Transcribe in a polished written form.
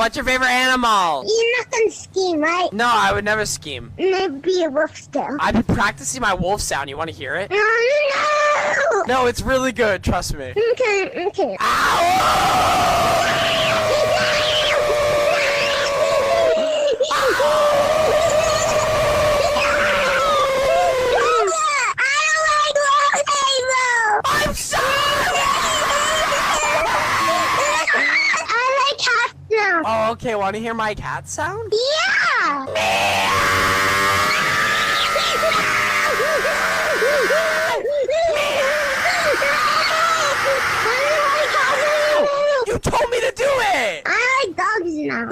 what's your favorite animal? You're not gonna scheme, right? No, I would never scheme. Maybe a wolf still. I've been practicing my wolf sound. You want to hear it? No! No, it's really good. Trust me. Okay. I'm sorry! I like cats now. Oh, okay. Want to hear my cat sound? Yeah! You told me to do it! I like dogs now.